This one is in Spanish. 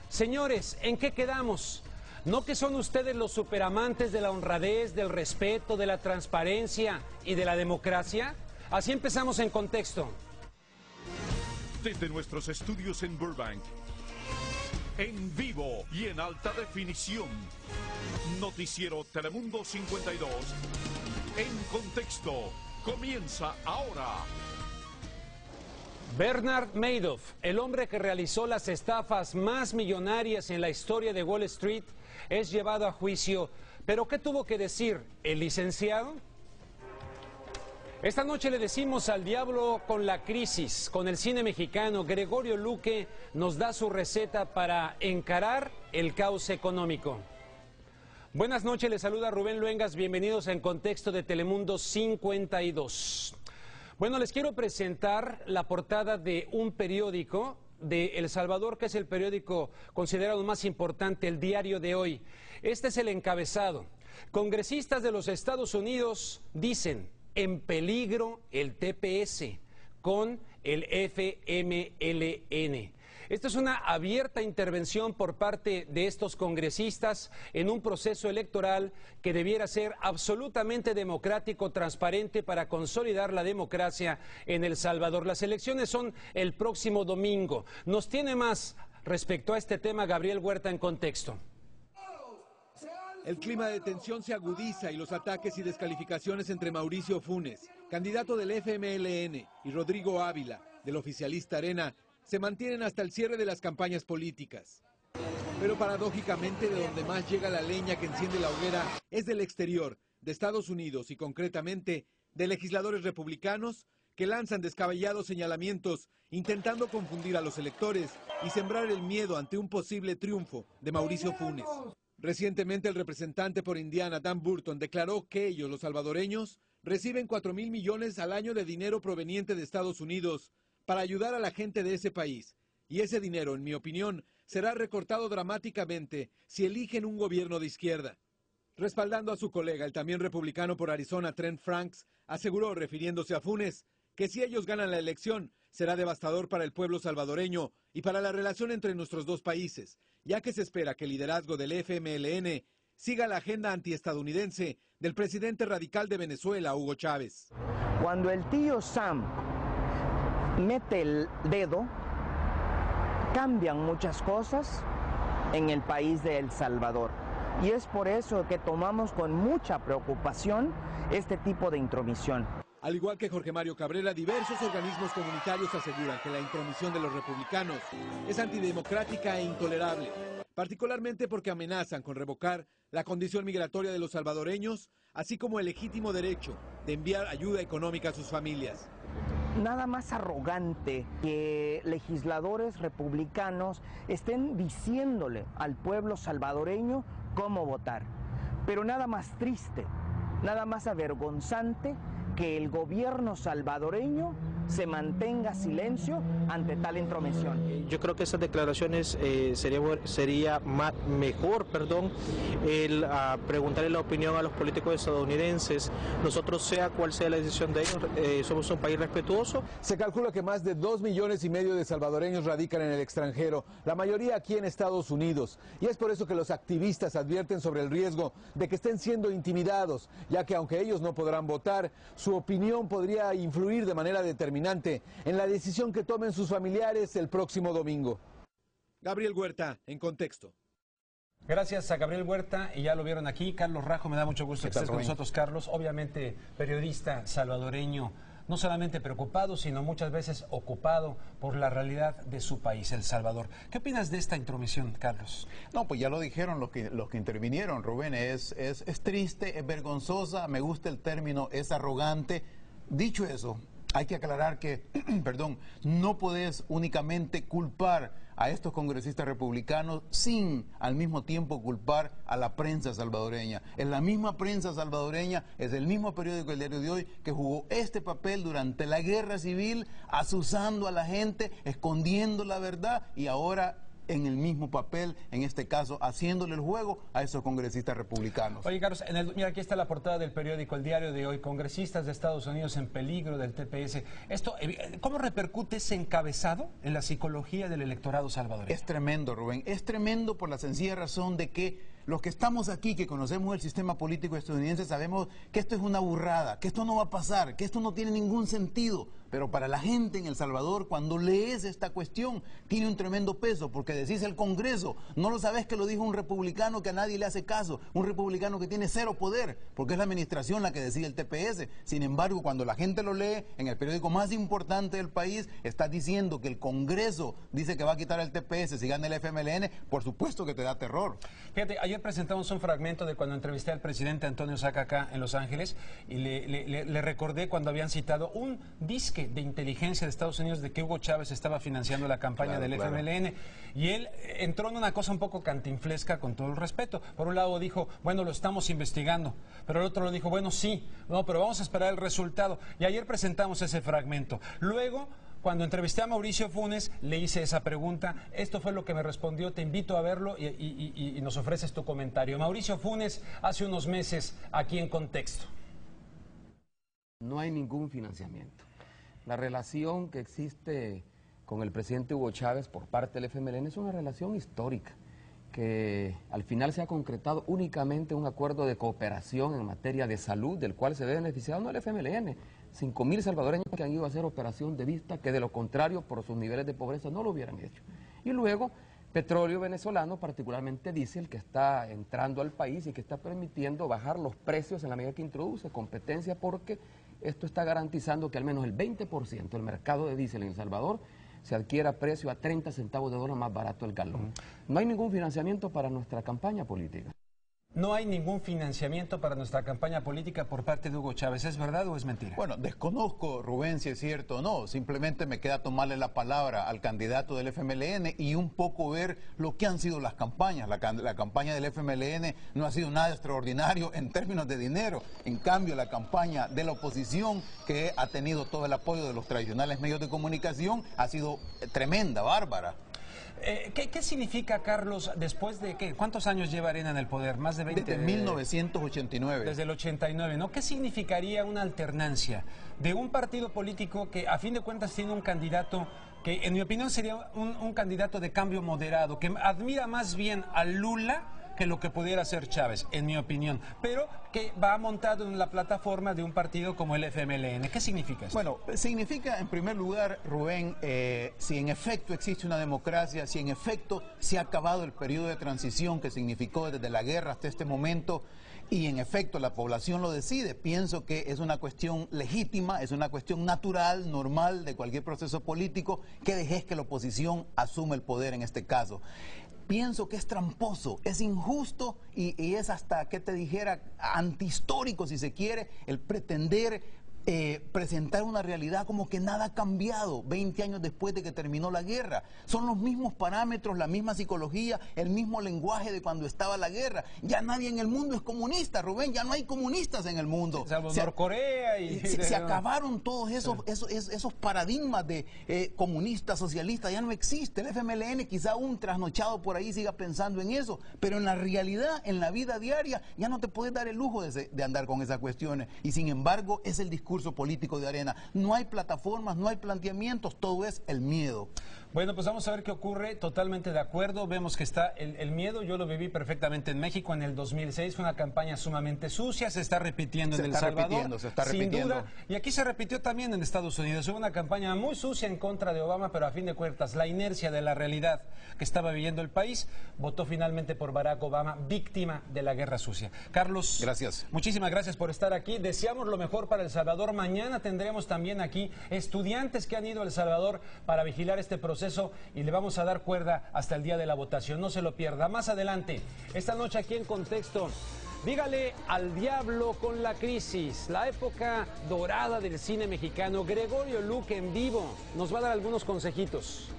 Señores, ¿en qué quedamos? ¿No que son ustedes los superamantes de la honradez, del respeto, de la transparencia y de la democracia? Así empezamos en Contexto. Desde nuestros estudios en Burbank, en vivo y en alta definición, Noticiero Telemundo 52, en Contexto, comienza ahora. Bernard Madoff, el hombre que realizó las estafas más millonarias en la historia de Wall Street, es llevado a juicio. ¿Pero qué tuvo que decir el licenciado? Esta noche le decimos al diablo con la crisis. Con el cine mexicano, Gregorio Luque nos da su receta para encarar el caos económico. Buenas noches, les saluda Rubén Luengas, bienvenidos en Contexto de Telemundo 52. Bueno, les quiero presentar la portada de un periódico de El Salvador, que es el periódico considerado más importante, el Diario de Hoy. Este es el encabezado. Congresistas de los Estados Unidos dicen: en peligro el TPS con el FMLN. Esta es una abierta intervención por parte de estos congresistas en un proceso electoral que debiera ser absolutamente democrático, transparente, para consolidar la democracia en El Salvador. Las elecciones son el próximo domingo. Nos tiene más respecto a este tema Gabriel Huerta en Contexto. El clima de tensión se agudiza y los ataques y descalificaciones entre Mauricio Funes, candidato del FMLN, y Rodrigo Ávila, del oficialista Arena, se mantienen hasta el cierre de las campañas políticas. Pero paradójicamente, de donde más llega la leña que enciende la hoguera es del exterior, de Estados Unidos y concretamente de legisladores republicanos que lanzan descabellados señalamientos intentando confundir a los electores y sembrar el miedo ante un posible triunfo de Mauricio Funes. Recientemente el representante por Indiana, Dan Burton, declaró que ellos, los salvadoreños, reciben 4,000 millones al año de dinero proveniente de Estados Unidos para ayudar a la gente de ese país. Y ese dinero, en mi opinión, será recortado dramáticamente si eligen un gobierno de izquierda. Respaldando a su colega, el también republicano por Arizona, Trent Franks, aseguró, refiriéndose a Funes, que si ellos ganan la elección, será devastador para el pueblo salvadoreño y para la relación entre nuestros dos países, ya que se espera que el liderazgo del FMLN siga la agenda antiestadounidense del presidente radical de Venezuela, Hugo Chávez. Cuando el tío Sam mete el dedo, cambian muchas cosas en el país de El Salvador. Y es por eso que tomamos con mucha preocupación este tipo de intromisión. Al igual que Jorge Mario Cabrera, diversos organismos comunitarios aseguran que la intromisión de los republicanos es antidemocrática e intolerable, particularmente porque amenazan con revocar la condición migratoria de los salvadoreños, así como el legítimo derecho de enviar ayuda económica a sus familias. Nada más arrogante que legisladores republicanos estén diciéndole al pueblo salvadoreño cómo votar. Pero nada más triste, nada más avergonzante que el gobierno salvadoreño se mantenga silencio ante tal intromisión. Yo creo que esas declaraciones sería mejor el preguntarle la opinión a los políticos estadounidenses. Nosotros, sea cual sea la decisión de ellos, somos un país respetuoso. Se calcula que más de 2,5 millones de salvadoreños radican en el extranjero, la mayoría aquí en Estados Unidos. Y es por eso que los activistas advierten sobre el riesgo de que estén siendo intimidados, ya que aunque ellos no podrán votar, su opinión podría influir de manera determinante en la decisión que tomen sus familiares el próximo domingo. Gabriel Huerta, en Contexto. Gracias a Gabriel Huerta, y ya lo vieron aquí, Carlos Rajo, me da mucho gusto que estés con nosotros, Carlos, obviamente periodista salvadoreño, no solamente preocupado, sino muchas veces ocupado por la realidad de su país, El Salvador. ¿Qué opinas de esta intromisión, Carlos? No, pues ya lo dijeron los que intervinieron, Rubén, es triste, es vergonzosa, me gusta el término, es arrogante. Dicho eso, hay que aclarar que, no podés únicamente culpar a estos congresistas republicanos sin al mismo tiempo culpar a la prensa salvadoreña. Es la misma prensa salvadoreña, es el mismo periódico El Diario de Hoy que jugó este papel durante la guerra civil, asusando a la gente, escondiendo la verdad, y ahora en el mismo papel, en este caso, haciéndole el juego a esos congresistas republicanos. Oye, Carlos, mira, aquí está la portada del periódico El Diario de hoy, congresistas de Estados Unidos en peligro del TPS. ¿Cómo repercute ese encabezado en la psicología del electorado salvadoreño? Es tremendo, Rubén, es tremendo por la sencilla razón de que los que estamos aquí, que conocemos el sistema político estadounidense, sabemos que esto es una burrada, que esto no va a pasar, que esto no tiene ningún sentido. Pero para la gente en El Salvador, cuando lees esta cuestión, tiene un tremendo peso, porque decís el Congreso, no lo sabes que lo dijo un republicano que a nadie le hace caso, un republicano que tiene cero poder, porque es la administración la que decide el TPS. Sin embargo, cuando la gente lo lee, en el periódico más importante del país, está diciendo que el Congreso dice que va a quitar el TPS si gana el FMLN, por supuesto que te da terror. Fíjate, ayer presentamos un fragmento de cuando entrevisté al presidente Antonio Saca acá en Los Ángeles y le recordé cuando habían citado un disque de inteligencia de Estados Unidos de que Hugo Chávez estaba financiando la campaña del FMLN. Y él entró en una cosa un poco cantinflesca, con todo el respeto. Por un lado dijo, bueno, lo estamos investigando. Pero el otro lo dijo, bueno, sí, no, pero vamos a esperar el resultado. Y ayer presentamos ese fragmento. Luego, cuando entrevisté a Mauricio Funes, le hice esa pregunta. Esto fue lo que me respondió. Te invito a verlo y nos ofreces tu comentario. Mauricio Funes, hace unos meses, aquí en Contexto. No hay ningún financiamiento. La relación que existe con el presidente Hugo Chávez por parte del FMLN es una relación histórica, que al final se ha concretado únicamente un acuerdo de cooperación en materia de salud, del cual se ve beneficiado no el FMLN, 5.000 salvadoreños que han ido a hacer operación de vista, que de lo contrario, por sus niveles de pobreza, no lo hubieran hecho. Y luego, petróleo venezolano, particularmente diésel, que está entrando al país y que está permitiendo bajar los precios en la medida que introduce competencia, porque esto está garantizando que al menos el 20% del mercado de diésel en El Salvador se adquiera a precio a 30 centavos de dólar más barato el galón. No hay ningún financiamiento para nuestra campaña política. No hay ningún financiamiento para nuestra campaña política por parte de Hugo Chávez. ¿Es verdad o es mentira? Bueno, desconozco, Rubén, si es cierto o no. Simplemente me queda tomarle la palabra al candidato del FMLN y un poco ver lo que han sido las campañas. La campaña del FMLN no ha sido nada extraordinario en términos de dinero. En cambio, la campaña de la oposición, que ha tenido todo el apoyo de los tradicionales medios de comunicación, ha sido tremenda, bárbara. ¿Qué significa, Carlos, después de qué? ¿Cuántos años lleva Arena en el poder? Más de 20. Desde 1989. Desde el 89, ¿no? ¿Qué significaría una alternancia de un partido político que a fin de cuentas tiene un candidato que en mi opinión sería un candidato de cambio moderado, que admira más bien a Lula que lo que pudiera hacer Chávez, en mi opinión, pero que va montado en la plataforma de un partido como el FMLN? ¿Qué significa eso? Bueno, significa, en primer lugar, Rubén, si en efecto existe una democracia, si en efecto se ha acabado el periodo de transición que significó desde la guerra hasta este momento, y en efecto la población lo decide, pienso que es una cuestión legítima, es una cuestión natural, normal de cualquier proceso político, que dejes que la oposición asuma el poder en este caso. Pienso que es tramposo, es injusto y es hasta, que te dijera, antihistórico, si se quiere, el pretender presentar una realidad como que nada ha cambiado 20 años después de que terminó la guerra. Son los mismos parámetros, la misma psicología, el mismo lenguaje de cuando estaba la guerra. Ya nadie en el mundo es comunista, Rubén, ya no hay comunistas en el mundo. Salvo Norcorea y... Se acabaron todos esos paradigmas de comunista, socialista, ya no existe. El FMLN quizá un trasnochado por ahí siga pensando en eso, pero en la realidad, en la vida diaria, ya no te puedes dar el lujo de andar con esas cuestiones. Y sin embargo, es el discurso político de Arena. No hay plataformas, no hay planteamientos, todo es el miedo. Bueno, pues vamos a ver qué ocurre. Totalmente de acuerdo. Vemos que está el miedo. Yo lo viví perfectamente en México en el 2006. Fue una campaña sumamente sucia. Se está repitiendo en El Salvador. Se está repitiendo. Sin duda. Y aquí se repitió también en Estados Unidos. Hubo una campaña muy sucia en contra de Obama, pero a fin de cuentas la inercia de la realidad que estaba viviendo el país votó finalmente por Barack Obama, víctima de la guerra sucia. Carlos, gracias. Muchísimas gracias por estar aquí. Deseamos lo mejor para El Salvador. Mañana tendremos también aquí estudiantes que han ido a El Salvador para vigilar este proceso y le vamos a dar cuerda hasta el día de la votación. No se lo pierda. Más adelante, esta noche aquí en Contexto, dígale al diablo con la crisis, la época dorada del cine mexicano. Gregorio Luque en vivo nos va a dar algunos consejitos.